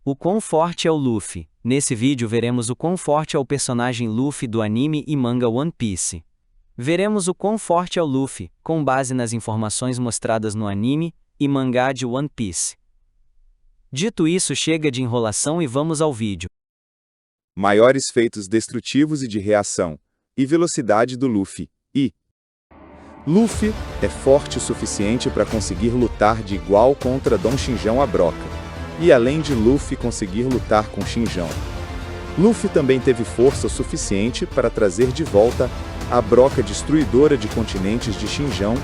O quão forte é o Luffy? Nesse vídeo veremos o quão forte é o personagem Luffy do anime e manga One Piece. Veremos o quão forte é o Luffy, com base nas informações mostradas no anime e mangá de One Piece. Dito isso, chega de enrolação e vamos ao vídeo. Maiores feitos destrutivos e de reação, e velocidade do Luffy, Luffy é forte o suficiente para conseguir lutar de igual contra Dom Xinjão a Broca. E além de Luffy conseguir lutar com Xinjão, Luffy também teve força o suficiente para trazer de volta a broca destruidora de continentes de Xinjão,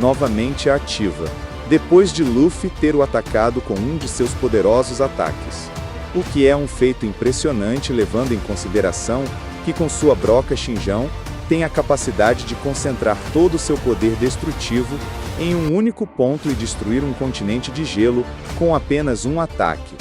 novamente ativa, depois de Luffy ter o atacado com um de seus poderosos ataques. O que é um feito impressionante levando em consideração que com sua broca Xinjão tem a capacidade de concentrar todo o seu poder destrutivo em um único ponto e destruir um continente de gelo com apenas um ataque.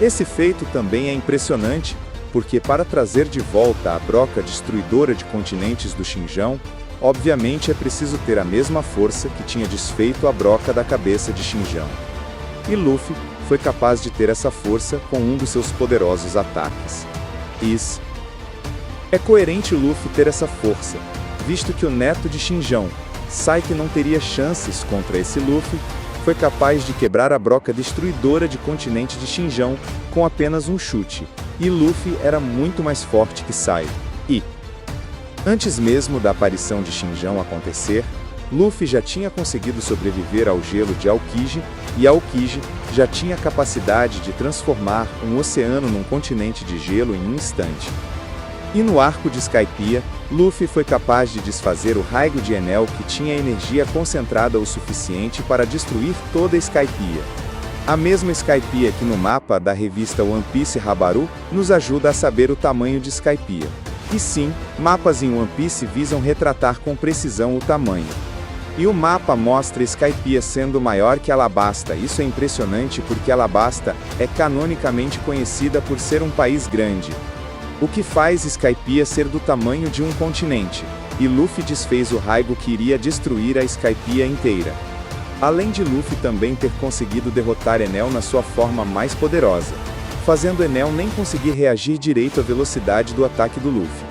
Esse feito também é impressionante, porque para trazer de volta a broca destruidora de continentes do Xinjão, obviamente é preciso ter a mesma força que tinha desfeito a broca da cabeça de Xinjão. E Luffy foi capaz de ter essa força com um dos seus poderosos ataques. É coerente Luffy ter essa força, visto que o neto de Xinjão, Sai, que não teria chances contra esse Luffy, foi capaz de quebrar a broca destruidora de continente de Xinjão com apenas um chute, e Luffy era muito mais forte que Sai. Antes mesmo da aparição de Xinjão acontecer, Luffy já tinha conseguido sobreviver ao gelo de Aokiji, e Aokiji já tinha a capacidade de transformar um oceano num continente de gelo em um instante. E no arco de Skypiea, Luffy foi capaz de desfazer o Raigo de Enel, que tinha energia concentrada o suficiente para destruir toda a Skypiea. A mesma Skypiea que no mapa da revista One Piece Habaru nos ajuda a saber o tamanho de Skypiea. E sim, mapas em One Piece visam retratar com precisão o tamanho. E o mapa mostra Skypiea sendo maior que Alabasta. Isso é impressionante porque Alabasta é canonicamente conhecida por ser um país grande. O que faz Skypiea ser do tamanho de um continente, e Luffy desfez o Raigo que iria destruir a Skypiea inteira. Além de Luffy também ter conseguido derrotar Enel na sua forma mais poderosa, fazendo Enel nem conseguir reagir direito à velocidade do ataque do Luffy.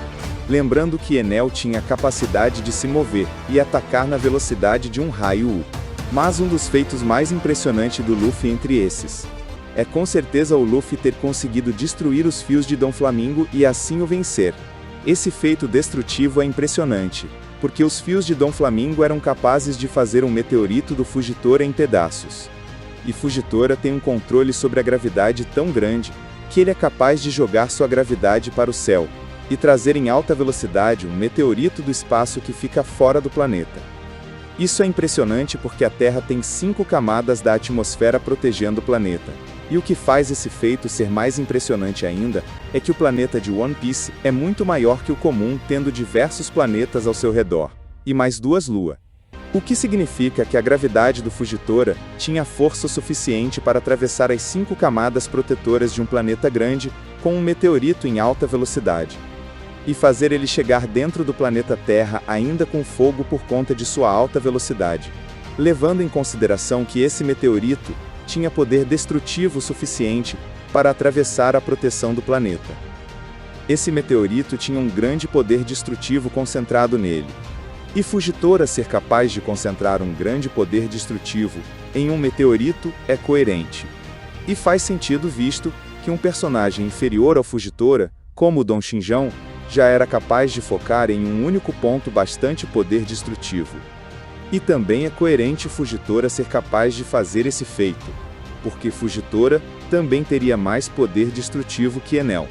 Lembrando que Enel tinha a capacidade de se mover e atacar na velocidade de um raio U. Mas um dos feitos mais impressionantes do Luffy entre esses é com certeza o Luffy ter conseguido destruir os fios de Dom Flamingo e assim o vencer. Esse feito destrutivo é impressionante, porque os fios de Dom Flamingo eram capazes de fazer um meteorito do Fugitora em pedaços. E Fugitora tem um controle sobre a gravidade tão grande, que ele é capaz de jogar sua gravidade para o céu, e trazer em alta velocidade um meteorito do espaço que fica fora do planeta. Isso é impressionante porque a Terra tem 5 camadas da atmosfera protegendo o planeta. E o que faz esse feito ser mais impressionante ainda, é que o planeta de One Piece é muito maior que o comum, tendo diversos planetas ao seu redor, e mais 2 luas. O que significa que a gravidade do Fugitora tinha força suficiente para atravessar as 5 camadas protetoras de um planeta grande, com um meteorito em alta velocidade, e fazer ele chegar dentro do planeta Terra ainda com fogo por conta de sua alta velocidade, levando em consideração que esse meteorito tinha poder destrutivo suficiente para atravessar a proteção do planeta. Esse meteorito tinha um grande poder destrutivo concentrado nele. E Fugitora ser capaz de concentrar um grande poder destrutivo em um meteorito é coerente. E faz sentido visto que um personagem inferior ao Fugitora, como o Dom Xinjão, já era capaz de focar em um único ponto bastante poder destrutivo. E também é coerente Fugitora ser capaz de fazer esse feito, porque Fugitora também teria mais poder destrutivo que Enel.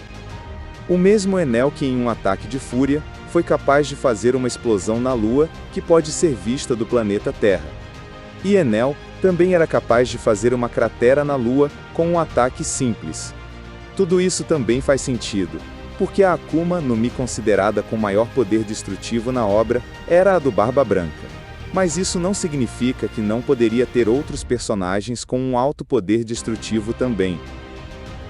O mesmo Enel que em um ataque de fúria, foi capaz de fazer uma explosão na Lua, que pode ser vista do planeta Terra. E Enel também era capaz de fazer uma cratera na Lua com um ataque simples. Tudo isso também faz sentido, porque a Akuma no Mi considerada com maior poder destrutivo na obra era a do Barba Branca. Mas isso não significa que não poderia ter outros personagens com um alto poder destrutivo também.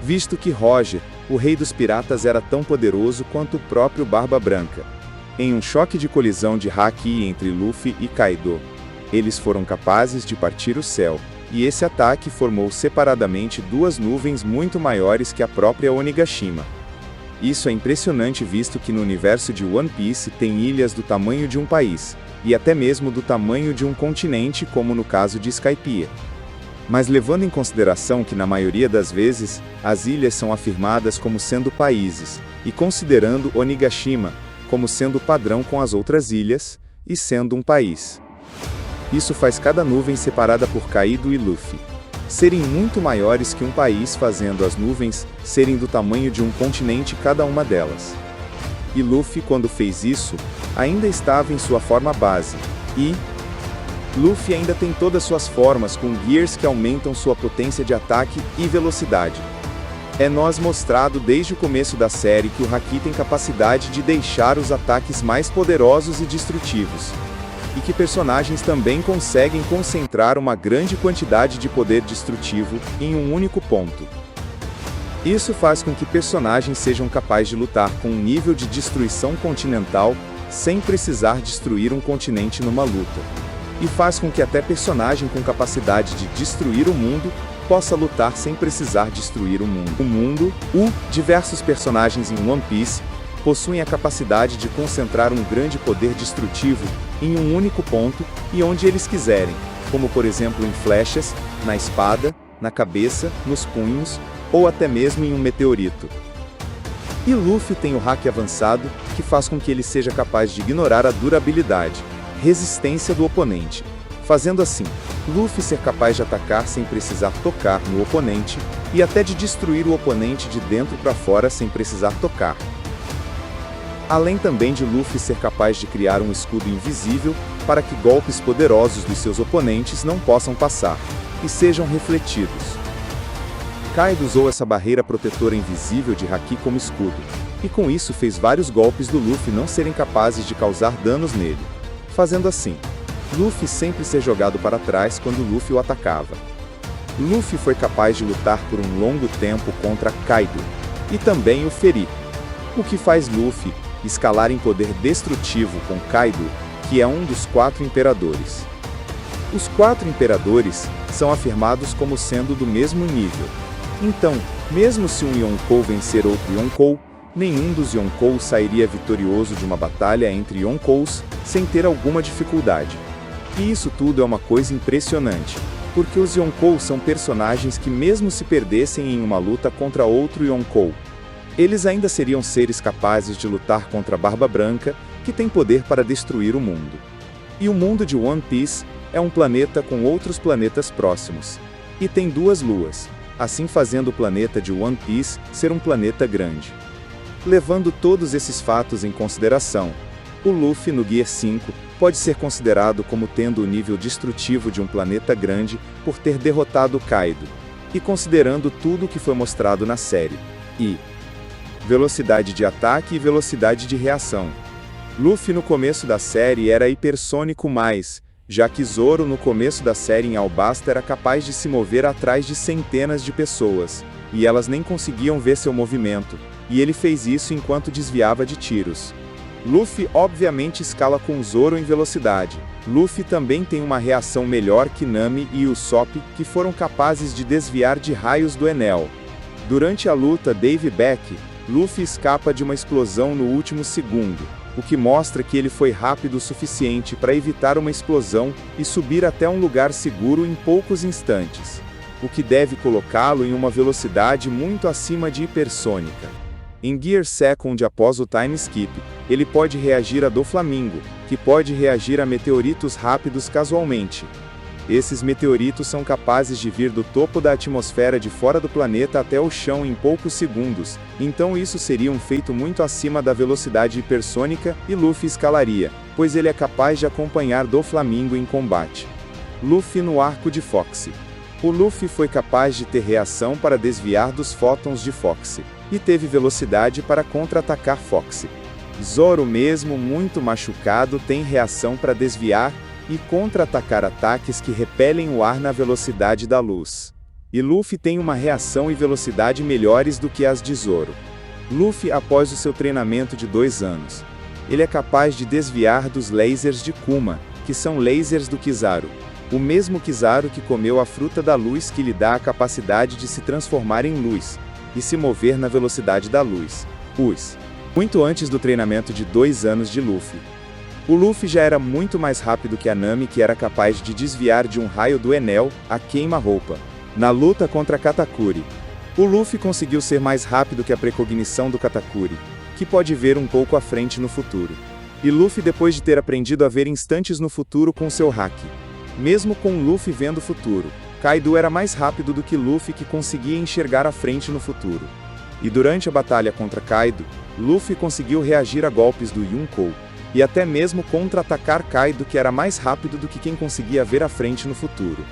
Visto que Roger, o rei dos piratas, era tão poderoso quanto o próprio Barba Branca. Em um choque de colisão de Haki entre Luffy e Kaido, eles foram capazes de partir o céu, e esse ataque formou separadamente duas nuvens muito maiores que a própria Onigashima. Isso é impressionante visto que no universo de One Piece tem ilhas do tamanho de um país, e até mesmo do tamanho de um continente como no caso de Skypiea. Mas levando em consideração que na maioria das vezes, as ilhas são afirmadas como sendo países, e considerando Onigashima como sendo padrão com as outras ilhas, e sendo um país. Isso faz cada nuvem separada por Kaido e Luffy serem muito maiores que um país, fazendo as nuvens serem do tamanho de um continente cada uma delas. E Luffy, quando fez isso, ainda estava em sua forma base, e Luffy ainda tem todas suas formas com Gears que aumentam sua potência de ataque e velocidade. É-nos mostrado desde o começo da série que o Haki tem capacidade de deixar os ataques mais poderosos e destrutivos, e que personagens também conseguem concentrar uma grande quantidade de poder destrutivo em um único ponto. Isso faz com que personagens sejam capazes de lutar com um nível de destruição continental sem precisar destruir um continente numa luta. E faz com que até personagem com capacidade de destruir o mundo possa lutar sem precisar destruir o mundo. Diversos personagens em One Piece possuem a capacidade de concentrar um grande poder destrutivo em um único ponto e onde eles quiserem, como por exemplo em flechas, na espada, na cabeça, nos punhos, ou até mesmo em um meteorito. E Luffy tem o Haki avançado, que faz com que ele seja capaz de ignorar a durabilidade, resistência do oponente, fazendo assim, Luffy ser capaz de atacar sem precisar tocar no oponente, e até de destruir o oponente de dentro para fora sem precisar tocar. Além também de Luffy ser capaz de criar um escudo invisível para que golpes poderosos dos seus oponentes não possam passar, e sejam refletidos. Kaido usou essa barreira protetora invisível de Haki como escudo, e com isso fez vários golpes do Luffy não serem capazes de causar danos nele, fazendo assim, Luffy sempre ser jogado para trás quando Luffy o atacava. Luffy foi capaz de lutar por um longo tempo contra Kaido, e também o ferir, o que faz Luffy escalar em poder destrutivo com Kaido, que é um dos 4 imperadores. Os 4 imperadores são afirmados como sendo do mesmo nível. Então, mesmo se um Yonkou vencer outro Yonkou, nenhum dos Yonkous sairia vitorioso de uma batalha entre Yonkous sem ter alguma dificuldade. E isso tudo é uma coisa impressionante, porque os Yonkous são personagens que mesmo se perdessem em uma luta contra outro Yonkou, eles ainda seriam seres capazes de lutar contra a Barba Branca, que tem poder para destruir o mundo. E o mundo de One Piece é um planeta com outros planetas próximos, e tem 2 luas, assim fazendo o planeta de One Piece ser um planeta grande. Levando todos esses fatos em consideração, o Luffy no Gear 5 pode ser considerado como tendo o nível destrutivo de um planeta grande por ter derrotado Kaido, e considerando tudo o que foi mostrado na série, e velocidade de ataque e velocidade de reação. Luffy no começo da série era hipersônico mais, já que Zoro no começo da série em Alabasta era capaz de se mover atrás de centenas de pessoas, e elas nem conseguiam ver seu movimento, e ele fez isso enquanto desviava de tiros. Luffy obviamente escala com Zoro em velocidade. Luffy também tem uma reação melhor que Nami e Usopp, que foram capazes de desviar de raios do Enel. Durante a luta Dave Beck, Luffy escapa de uma explosão no último segundo, o que mostra que ele foi rápido o suficiente para evitar uma explosão e subir até um lugar seguro em poucos instantes, o que deve colocá-lo em uma velocidade muito acima de hipersônica. Em Gear Second após o time skip, ele pode reagir a Doflamingo, que pode reagir a meteoritos rápidos casualmente. Esses meteoritos são capazes de vir do topo da atmosfera de fora do planeta até o chão em poucos segundos, então isso seria um feito muito acima da velocidade hipersônica e Luffy escalaria, pois ele é capaz de acompanhar Doflamingo em combate. Luffy no arco de Foxy. O Luffy foi capaz de ter reação para desviar dos fótons de Foxy, e teve velocidade para contra-atacar Foxy. Zoro mesmo muito machucado tem reação para desviar e contra-atacar ataques que repelem o ar na velocidade da luz. E Luffy tem uma reação e velocidade melhores do que as de Zoro. Luffy após o seu treinamento de 2 anos. Ele é capaz de desviar dos lasers de Kuma, que são lasers do Kizaru, o mesmo Kizaru que comeu a fruta da luz que lhe dá a capacidade de se transformar em luz, e se mover na velocidade da luz, muito antes do treinamento de 2 anos de Luffy. O Luffy já era muito mais rápido que a Nami, que era capaz de desviar de um raio do Enel, a queima-roupa, na luta contra Katakuri. O Luffy conseguiu ser mais rápido que a precognição do Katakuri, que pode ver um pouco à frente no futuro. E Luffy, depois de ter aprendido a ver instantes no futuro com seu haki. Mesmo com Luffy vendo o futuro, Kaido era mais rápido do que Luffy, que conseguia enxergar à frente no futuro. E durante a batalha contra Kaido, Luffy conseguiu reagir a golpes do Yonkou, e até mesmo contra-atacar Kaido, que era mais rápido do que quem conseguia ver à frente no futuro.